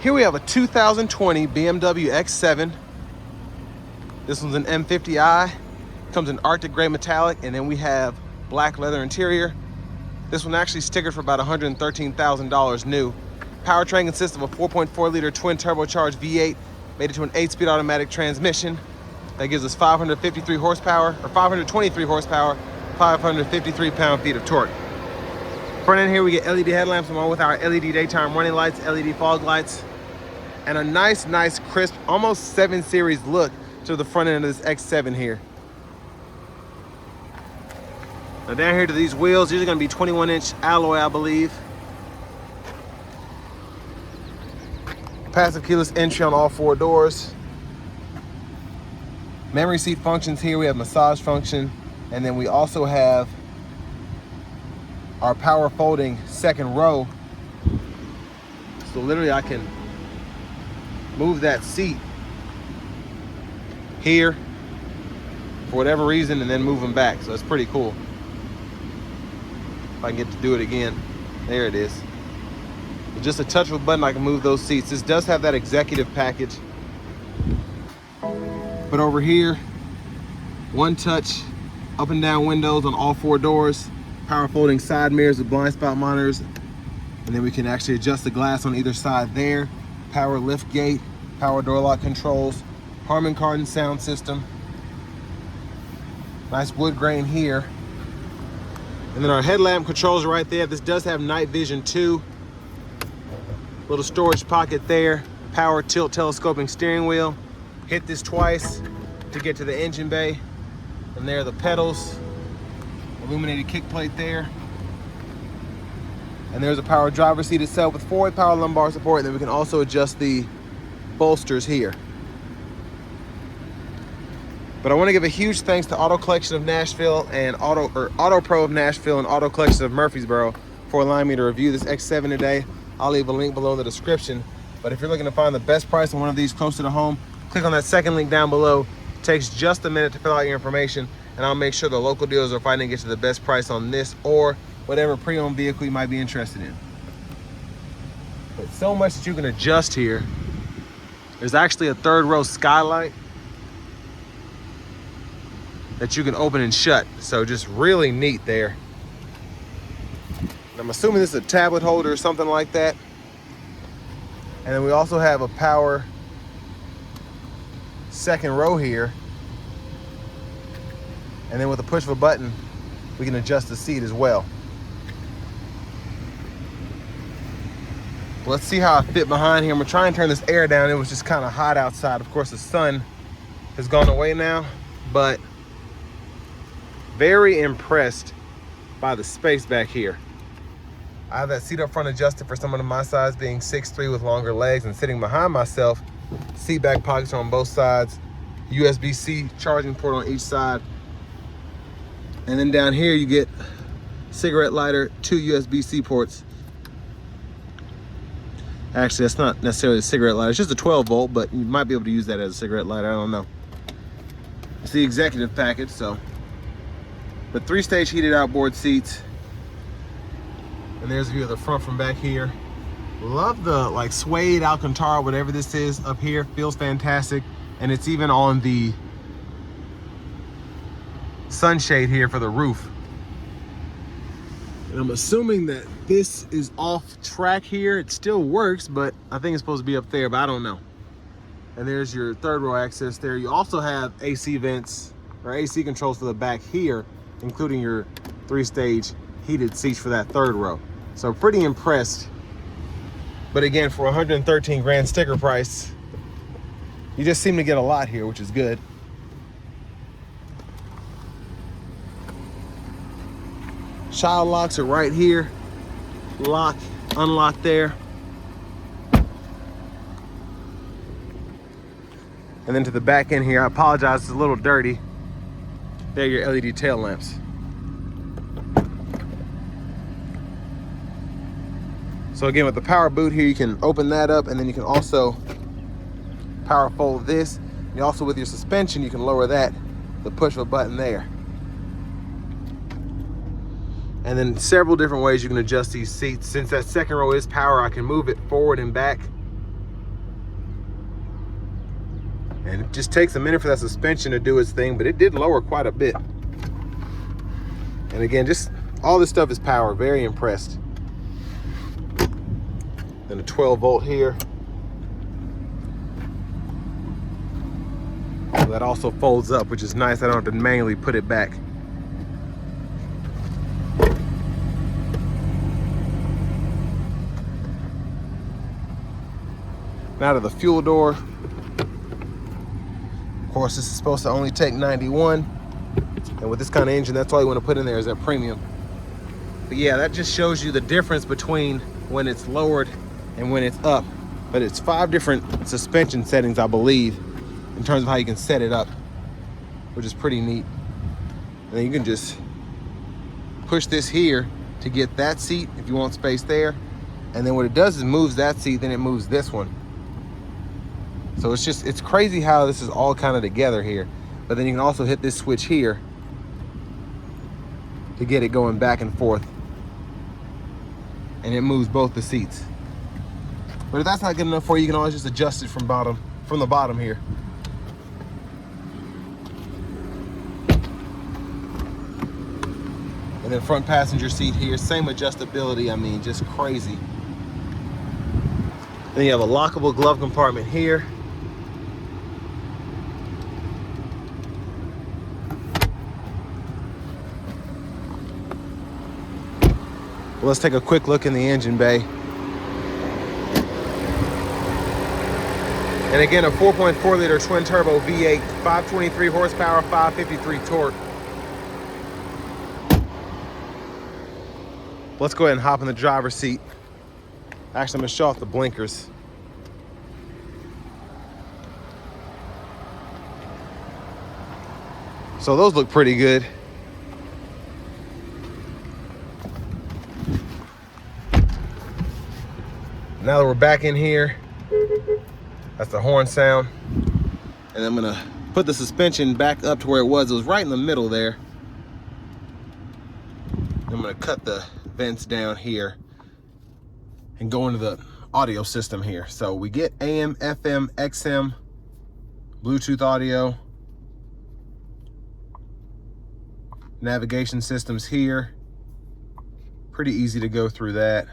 Here we have a 2020 BMW X7. This one's an M50i. Comes in Arctic gray metallic, and then we have black leather interior. This one actually stickered for about $113,000 new. Powertrain consists of a 4.4 liter twin turbocharged V8, made it to an 8-speed automatic transmission. That gives us 553 horsepower, or 523 horsepower, 553 pound-feet of torque. Front end here we get LED headlamps along with our LED daytime running lights, LED fog lights, and a nice crisp, almost 7 Series look to the front end of this X7 here. Now down here to these wheels, these are gonna be 21-inch alloy, I believe. Passive keyless entry on all 4 doors. Memory seat functions here, we have massage function, and then we also have our power folding second row. So literally I can move that seat here for whatever reason and then move them back. So it's pretty cool. If I can get to do it again. There it is. With just a touch of a button I can move those seats. This does have that executive package. But over here, one touch up and down windows on all 4 doors. Power folding side mirrors with blind spot monitors, and then we can actually adjust the glass on either side there. Power lift gate, power door lock controls, Harman Kardon sound system. Nice wood grain here. And then our headlamp controls are right there. This does have night vision too. Little storage pocket there. Power tilt telescoping steering wheel. Hit this twice to get to the engine bay. And there are the pedals. Illuminated kick plate there. And there's a power driver's seat itself with 4-way power lumbar support, and then we can also adjust the bolsters here. But I want to give a huge thanks to Auto Collection of Nashville and Auto Pro of Nashville and Auto Collection of Murfreesboro for allowing me to review this X7 today. I'll leave a link below in the description. But if you're looking to find the best price on one of these closer to home, click on that second link down below. It takes just a minute to fill out your information, and I'll make sure the local dealers are fighting to get you the best price on this or whatever pre-owned vehicle you might be interested in. But so much that you can adjust here. There's actually a 3rd row skylight that you can open and shut. So just really neat there. And I'm assuming this is a tablet holder or something like that. And then we also have a power second row here. And then with a push of a button, we can adjust the seat as well. Let's see how I fit behind here. I'm gonna try and turn this air down. It was just kind of hot outside. Of course, the sun has gone away now, but very impressed by the space back here. I have that seat up front adjusted for someone of my size, being 6'3" with longer legs, and sitting behind myself, seat back pockets on both sides, USB-C charging port on each side. And then down here you get cigarette lighter, 2 USB-C ports. Actually, that's not necessarily a cigarette lighter, it's just a 12 volt, but you might be able to use that as a cigarette lighter, I don't know. It's the executive package, so. But 3-stage heated outboard seats. And there's a view of the front from back here. Love the like suede Alcantara, whatever this is up here, feels fantastic. And it's even on the sunshade here for the roof. And I'm assuming that this is off track here. It still works, but I think it's supposed to be up there, but I don't know. And there's your 3rd row access there. You also have AC vents or AC controls for the back here, including your 3-stage heated seats for that 3rd row. So pretty impressed. But again, for 113 grand sticker price, you just seem to get a lot here, which is good. Child locks are right here. Lock, unlock there. And then to the back end here, I apologize, it's a little dirty. There are your LED tail lamps. So again, with the power boot here, you can open that up, and then you can also power fold this. And also with your suspension, you can lower that, the push of a button there. And then several different ways you can adjust these seats. Since that second row is power, I can move it forward and back And it just takes a minute for that suspension to do its thing, but it did lower quite a bit. And again, just all this stuff is power. Very impressed. Then a 12 volt here. So that also folds up, which is nice. I don't have to manually put it back. Now to the fuel door. Of course, this is supposed to only take 91. And with this kind of engine, that's all you want to put in there is that premium. But yeah, that just shows you the difference between when it's lowered and when it's up. But it's 5 different suspension settings, I believe, in terms of how you can set it up, which is pretty neat. And then you can just push this here to get that seat if you want space there. And then what it does is moves that seat, then it moves this one. So it's crazy how this is all kind of together here. But then you can also hit this switch here to get it going back and forth. And it moves both the seats. But if that's not good enough for you, you can always just adjust it from the bottom here. And then front passenger seat here, same adjustability, I mean, just crazy. Then you have a lockable glove compartment here. Well, let's take a quick look in the engine bay. And again, a 4.4 liter twin turbo V8, 523 horsepower, 553 torque. Let's go ahead and hop in the driver's seat. Actually, I'm gonna show off the blinkers. So those look pretty good. Now that we're back in here, that's the horn sound. And I'm gonna put the suspension back up to where it was. It was right in the middle there. I'm gonna cut the vents down here and go into the audio system here. So we get AM, FM, XM, Bluetooth audio, navigation systems here. Pretty easy to go through that.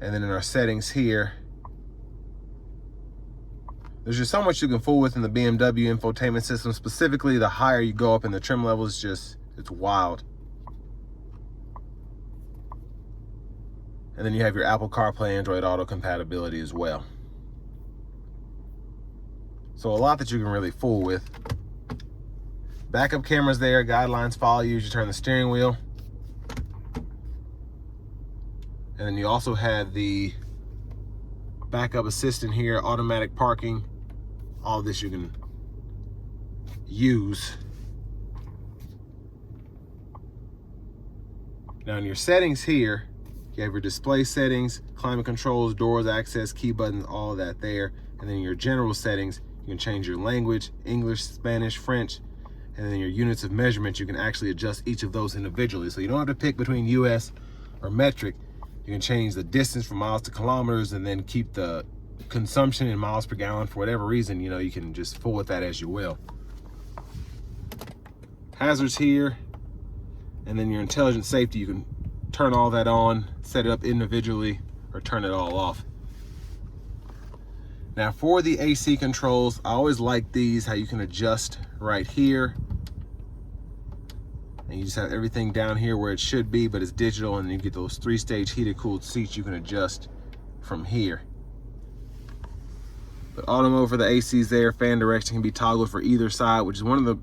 And then in our settings here, there's just so much you can fool with in the BMW infotainment system. Specifically, the higher you go up in the trim levels, it's wild. And then you have your Apple CarPlay, Android Auto compatibility as well. So a lot that you can really fool with. Backup cameras there, guidelines follow you as you turn the steering wheel. And then you also had the backup assistant here, automatic parking. All of this you can use. Now in your settings here, you have your display settings, climate controls, doors, access, key buttons, all of that there. And then in your general settings, you can change your language, English, Spanish, French, and then your units of measurement, you can actually adjust each of those individually. So you don't have to pick between US or metric. You can change the distance from miles to kilometers and then keep the consumption in miles per gallon for whatever reason. You know, you can just fool with that as you will. Hazards here, and then your intelligent safety, you can turn all that on, set it up individually, or turn it all off. Now for the AC controls, I always like these, how you can adjust right here. And you just have everything down here where it should be, but it's digital, and you get those 3-stage heated cooled seats you can adjust from here. But auto mode for the ACs there, fan direction can be toggled for either side, which is one of the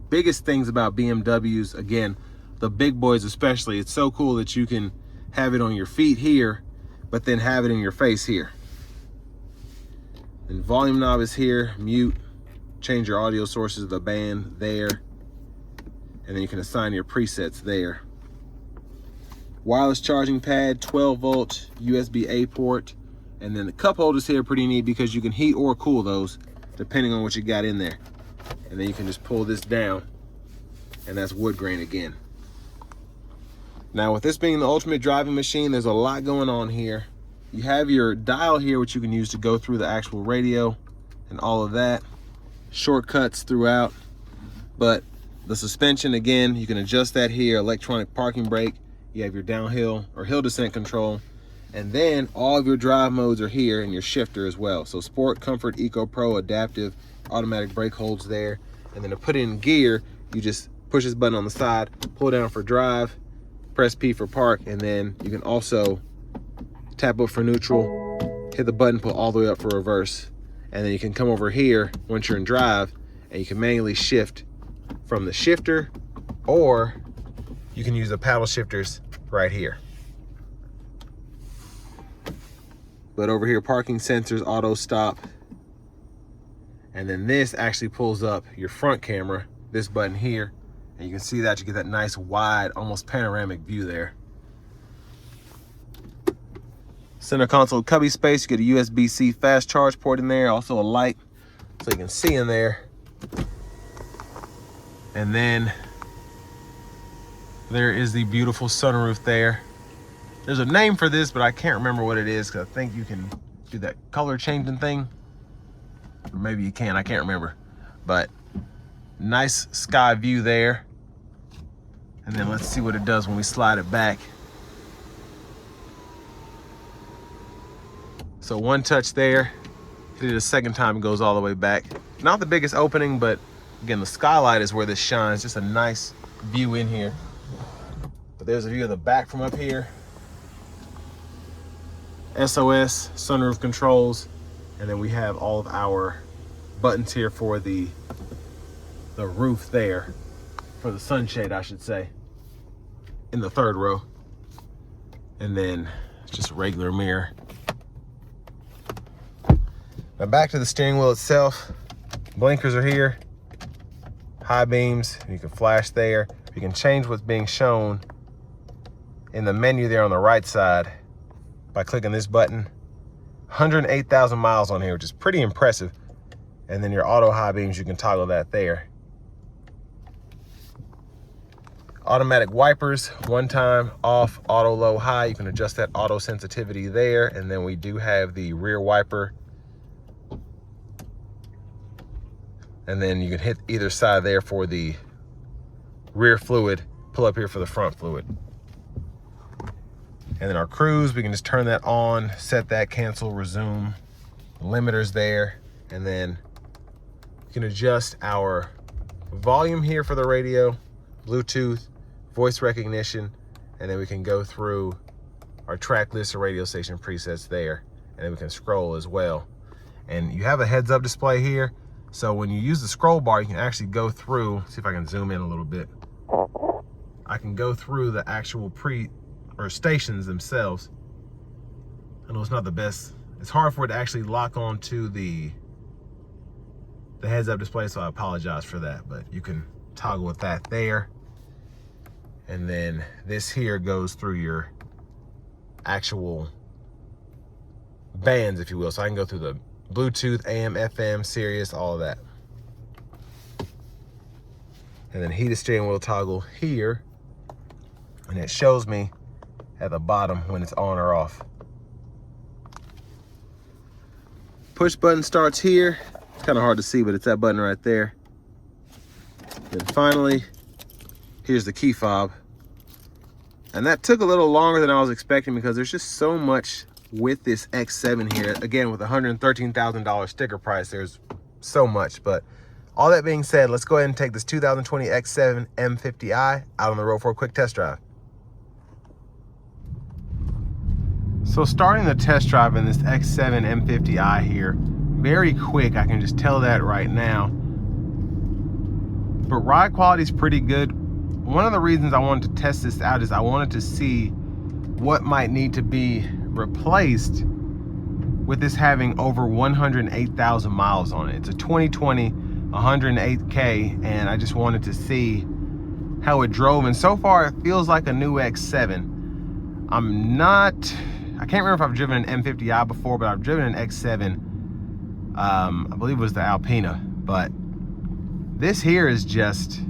biggest things about BMWs. Again, the big boys especially, it's so cool that you can have it on your feet here, but then have it in your face here. And volume knob is here, mute, change your audio sources of the band there. And then you can assign your presets there. Wireless charging pad, 12 volt USB-A port. And then the cup holders here are pretty neat because you can heat or cool those depending on what you got in there. And then you can just pull this down, and that's wood grain again. Now with this being the ultimate driving machine, there's a lot going on here. You have your dial here, which you can use to go through the actual radio and all of that. Shortcuts throughout. But the suspension, again, you can adjust that here. Electronic parking brake. You have your downhill or hill descent control. And then all of your drive modes are here, and your shifter as well. So Sport, Comfort, Eco, Pro, Adaptive, automatic brake holds there. And then to put it in gear, you just push this button on the side, pull down for drive, press P for park, and then you can also tap up for neutral, hit the button, pull all the way up for reverse. And then you can come over here once you're in drive, and you can manually shift from the shifter, or you can use the paddle shifters right here. But over here, parking sensors, auto stop. And then this actually pulls up your front camera, this button here. And you can see that you get that nice wide, almost panoramic view there. Center console cubby space, you get a USB-C fast charge port in there, also a light so you can see in there. And then there is the beautiful sunroof there. There's a name for this, but I can't remember what it is, because I think you can do that color changing thing. Or maybe you can, I can't remember. But nice sky view there. And then let's see what it does when we slide it back. So one touch there, hit it a second time, it goes all the way back. Not the biggest opening, but again, the skylight is where this shines. Just a nice view in here. But there's a view of the back from up here. SOS, sunroof controls, and then we have all of our buttons here for the roof there, for the sunshade, I should say, in the third row. And then just a regular mirror. Now back to the steering wheel itself. Blinkers are here, high beams, you can flash there. You can change what's being shown in the menu there on the right side by clicking this button. 108,000 miles on here, which is pretty impressive. And then your auto high beams, you can toggle that there. Automatic wipers, one time off, auto low high. You can adjust that auto sensitivity there. And then we do have the rear wiper. And then you can hit either side there for the rear fluid, pull up here for the front fluid. And then our cruise, we can just turn that on, set that, cancel, resume. The limiter's there. And then you can adjust our volume here for the radio, Bluetooth, voice recognition, and then we can go through our track list or radio station presets there. And then we can scroll as well. And you have a heads up display here. So when you use the scroll bar, you can actually go through, see if I can zoom in a little bit. I can go through the actual stations themselves. I know it's not the best. It's hard for it to actually lock on to the heads up display, so I apologize for that, but you can toggle with that there. And then this here goes through your actual bands, if you will. So I can go through the Bluetooth, AM, FM, Sirius, all of that. And then heated steering wheel toggle here. And it shows me at the bottom when it's on or off. Push button starts here. It's kind of hard to see, but it's that button right there. Then finally, here's the key fob. And that took a little longer than I was expecting, because there's just so much with this X7 here. Again, with a $113,000 sticker price, there's so much. But all that being said, let's go ahead and take this 2020 X7 M50i out on the road for a quick test drive. So starting the test drive in this X7 M50i here, very quick, I can just tell that right now. But ride quality is pretty good. One of the reasons I wanted to test this out is I wanted to see what might need to be replaced with this having over 108,000 miles on it. It's a 2020 108K, and I just wanted to see how it drove. And so far it feels like a new X7. I can't remember if I've driven an M50i before, but I've driven an X7. I believe it was the Alpina, but this here is just,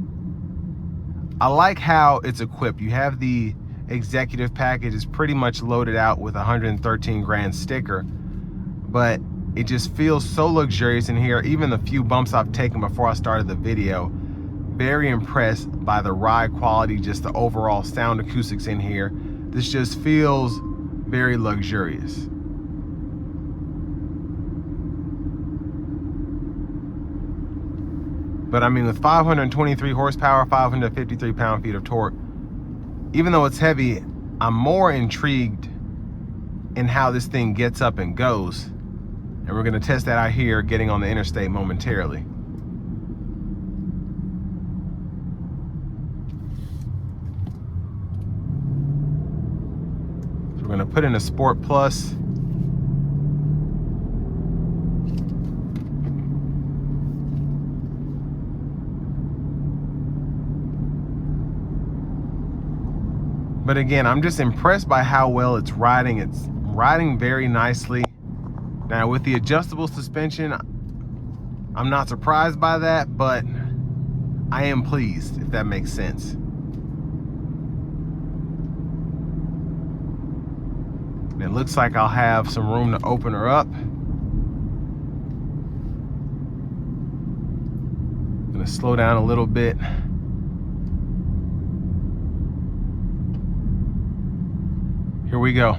I like how it's equipped. You have the executive package is pretty much loaded out with 113 grand sticker, but it just feels so luxurious in here. Even the few bumps I've taken before I started the video, very impressed by the ride quality, just the overall sound acoustics in here. This just feels very luxurious. But I mean, with 523 horsepower, 553 pound-feet of torque, even though it's heavy, I'm more intrigued in how this thing gets up and goes. And we're gonna test that out here, getting on the interstate momentarily. So we're gonna put in a Sport Plus. But again, I'm just impressed by how well it's riding. It's riding very nicely. Now with the adjustable suspension, I'm not surprised by that, but I am pleased, if that makes sense. And it looks like I'll have some room to open her up. I'm gonna slow down a little bit. Here we go.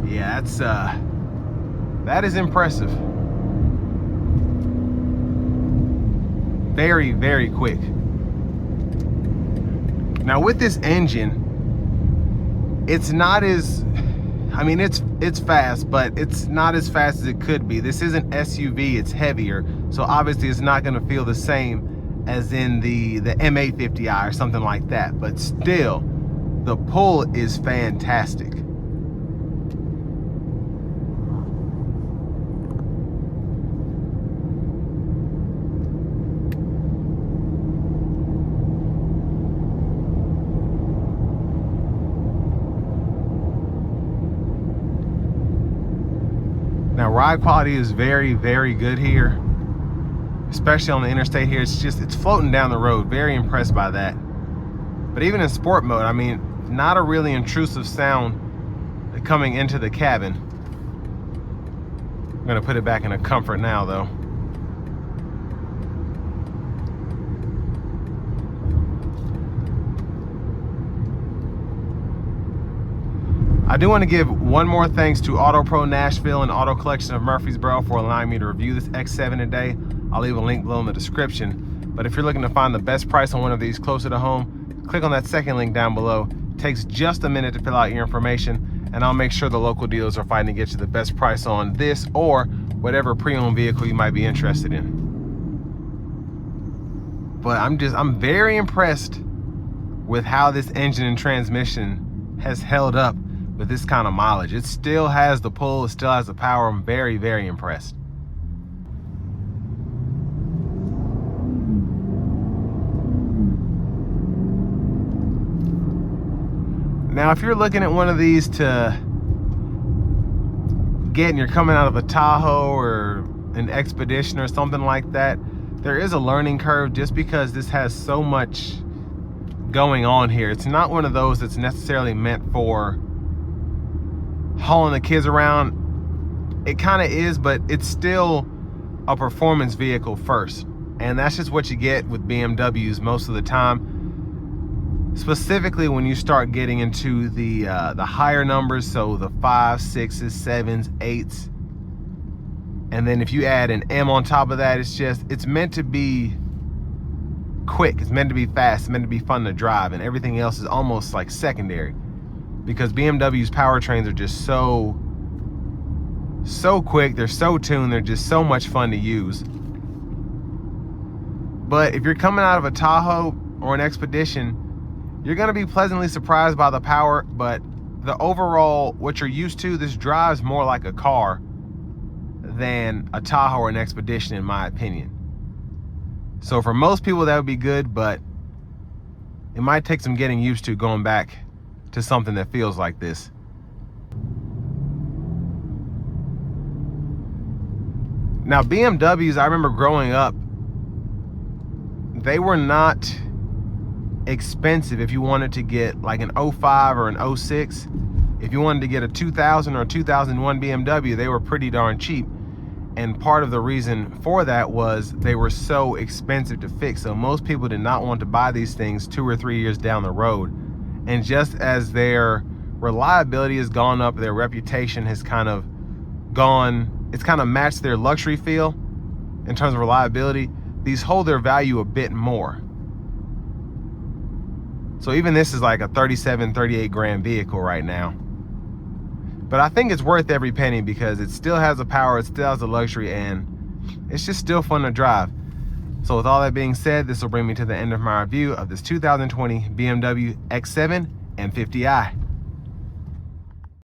Yeah, that is impressive. Very, very quick. Now with this engine, it's not as, I mean, it's fast, but it's not as fast as it could be. This isn't SUV, it's heavier, so obviously it's not gonna feel the same as in the M50i or something like that, but still, the pull is fantastic. Now ride quality is very, very good here, especially on the interstate here. It's floating down the road. Very impressed by that. But even in sport mode, I mean, not a really intrusive sound coming into the cabin. I'm gonna put it back in a comfort now though. I do want to give one more thanks to Auto Pro Nashville and Auto Collection of Murfreesboro for allowing me to review this X7 today. I'll leave a link below in the description. But if you're looking to find the best price on one of these closer to home, click on that second link down below. It takes just a minute to fill out your information, and I'll make sure the local dealers are fighting to get you the best price on this or whatever pre-owned vehicle you might be interested in. But I'm very impressed with how this engine and transmission has held up with this kind of mileage. It still has the pull, it still has the power. I'm very, very impressed. Now, if you're looking at one of these to get and you're coming out of a Tahoe or an Expedition or something like that, there is a learning curve just because this has so much going on here. It's not one of those that's necessarily meant for hauling the kids around. It kind of is, but it's still a performance vehicle first, and that's just what you get with BMWs most of the time, specifically when you start getting into the higher numbers, so the 5s, 6s, 7s, 8s, and then if you add an M on top of that, it's meant to be quick, it's meant to be fast, it's meant to be fun to drive, and everything else is almost like secondary, because BMW's powertrains are just so quick, they're so tuned, they're just so much fun to use. But if you're coming out of a Tahoe or an Expedition, you're gonna be pleasantly surprised by the power, but the overall, what you're used to, this drives more like a car than a Tahoe or an Expedition, in my opinion. So for most people that would be good, but it might take some getting used to going back to something that feels like this. Now BMWs, I remember growing up, they were not expensive if you wanted to get like an 05 or an 06. If you wanted to get a 2000 or 2001 BMW, they were pretty darn cheap. And part of the reason for that was they were so expensive to fix. So most people did not want to buy these things 2 or 3 years down the road. And just as their reliability has gone up, their reputation has kind of gone, it's kind of matched their luxury feel in terms of reliability, these hold their value a bit more. So even this is like a 37, 38 grand vehicle right now. But I think it's worth every penny because it still has the power, it still has the luxury, and it's just still fun to drive. So with all that being said, this will bring me to the end of my review of this 2020 BMW X7 M50i.